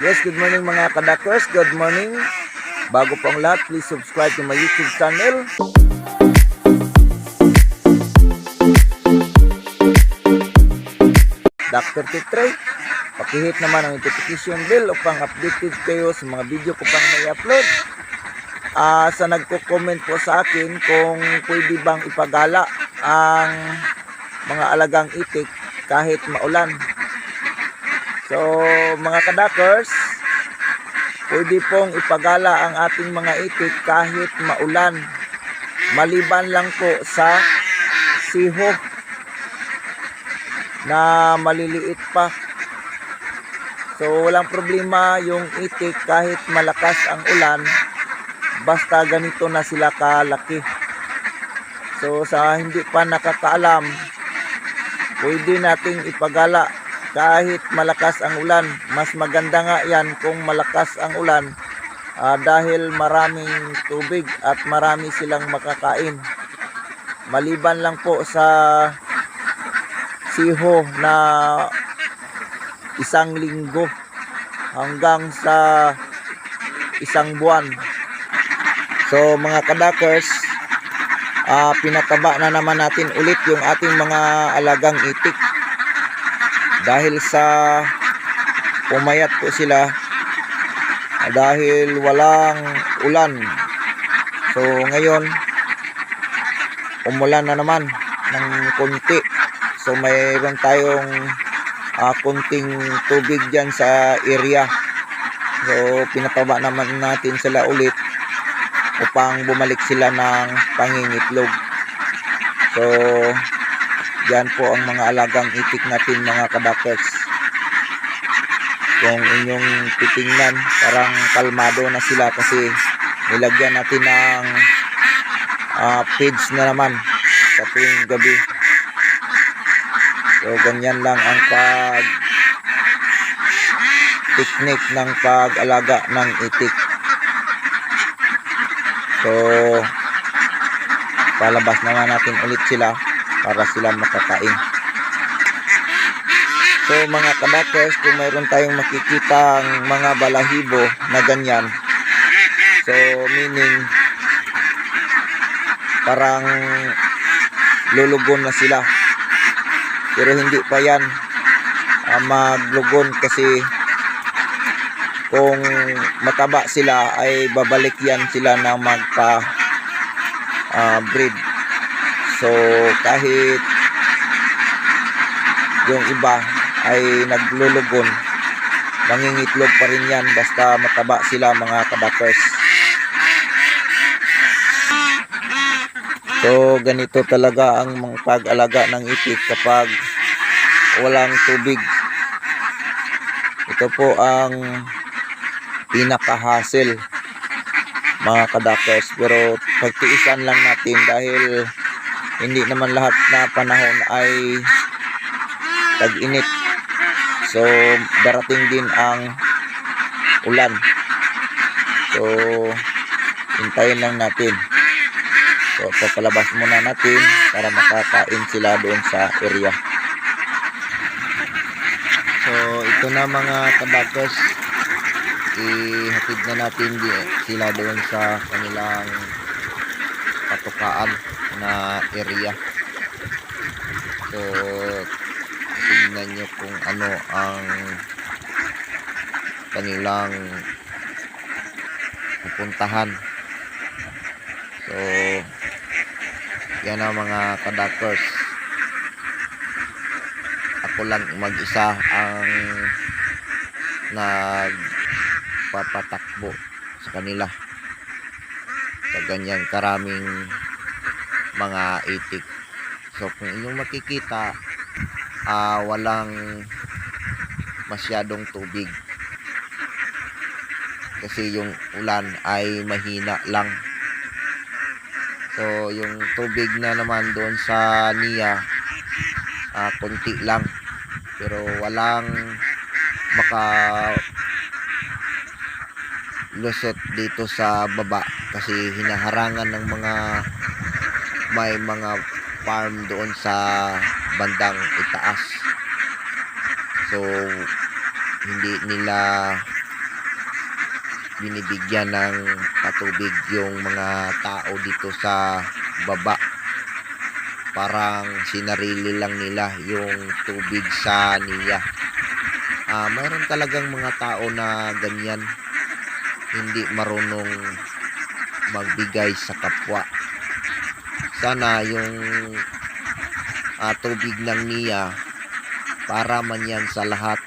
Yes, good morning mga kadakers. Good morning. Bago po ang lahat, please subscribe to my YouTube channel. Dr. Titray. Pakihit naman ang notification bell upang updated kayo sa mga video ko pang may upload. Sa nagko-comment po sa akin kung pwede bang ipagala ang mga alagang itik kahit maulan. So mga kadakers, pwede pong ipagala ang ating mga itik kahit maulan. Maliban lang po sa siho na maliliit pa. So walang problema yung itik kahit malakas ang ulan, basta ganito na sila kalaki. So sa hindi pa nakakaalam, pwede nating ipagala kahit malakas ang ulan. Mas maganda nga yan kung malakas ang ulan, dahil maraming tubig at marami silang makakain. Maliban lang po sa siho na 1 linggo hanggang sa 1 buwan. So mga kadakers, pinataba na naman natin ulit yung ating mga alagang itik dahil sa pumayat po sila dahil walang ulan. So ngayon umulan na naman ng konti. So mayroon tayong kunting tubig dyan sa area. So pinataba naman natin sila ulit upang bumalik sila ng pangingitlog. So yan po ang mga alagang itik natin mga kadakers. Kung inyong titingnan, parang kalmado na sila kasi nilagyan natin ng feeds na naman sa tuwing gabi. So ganyan lang ang technique ng pag-alaga ng itik. So palabas naman natin ulit sila para sila makakain. So mga kadakers, kung mayroon tayong makikita ang mga balahibo na ganyan, so meaning parang lulugon na sila. Pero hindi pa yan maglugon kasi kung mataba sila ay babalik yan sila na magpa breed. So kahit yung iba ay naglulugon, mangingitlog pa rin yan basta mataba sila mga kadakers. So ganito talaga ang pag-alaga ng itik kapag walang tubig. Ito po ang pinaka-hassle mga kadakers, pero pagtiisan lang natin dahil hindi naman lahat na panahon ay tag-init. So darating din ang ulan. So hintayin lang natin. So papalabas muna natin para makakain sila doon sa area. So ito na mga kadakers, ihatid na natin sila doon sa kanilang patukaan na area. So tingnan nyo kung ano ang kanilang pupuntahan. So yan ang mga kadakers. Ako lang mag-isa ang nagpapatakbo sa kanila sa ganyan karaming mga itik. So kung inyong makikita, walang masyadong tubig kasi yung ulan ay mahina lang. So yung tubig na naman doon sa niya, konti lang, pero walang makalusot dito sa baba kasi hinaharangan ng may mga farm doon sa bandang itaas. So hindi nila binibigyan ng patubig yung mga tao dito sa baba. Parang sinarili lang nila yung tubig sa niya. Mayroon talagang mga tao na ganyan, hindi marunong magbigay sa kapwa. Sana yung tubig ng niya para man yan sa lahat.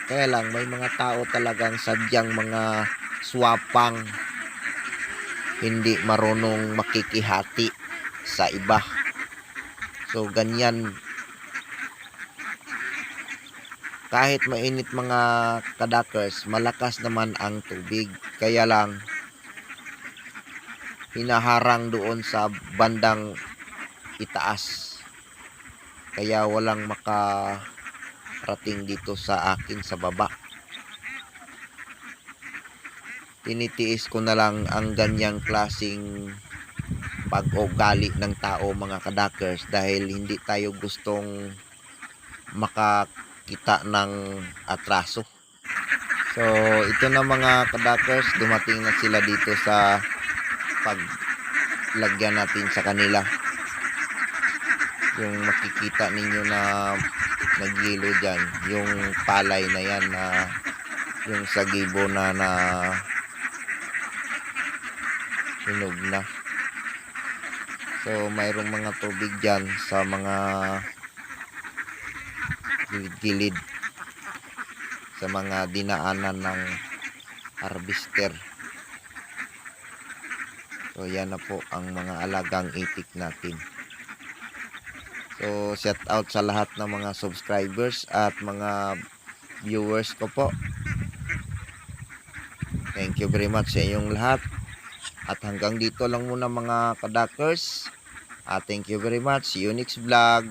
Kaya lang may mga tao talagang sadyang mga swapang, hindi marunong makikihati sa iba. So ganyan, kahit mainit mga kadakers, malakas naman ang tubig. Kaya lang hinaharang doon sa bandang itaas. Kaya walang makarating dito sa akin sa baba. Tinitiis ko na lang ang ganyang klasing pag-ugali ng tao mga kadakers dahil hindi tayo gustong makakita ng atraso. So ito na mga kadakers, dumating na sila dito sa paglagyan natin sa kanila. Yung makikita ninyo na naghilo dyan, yung palay na yan na yung sagibo na hinog na. So mayroong mga tubig dyan sa mga gilid-gilid, sa mga dinaanan ng harvester. So yan na po ang mga alagang itik natin. So shout out sa lahat ng mga subscribers at mga viewers ko po. Thank you very much sa inyong lahat. At hanggang dito lang muna mga kadakers. Thank you very much. See you next vlog.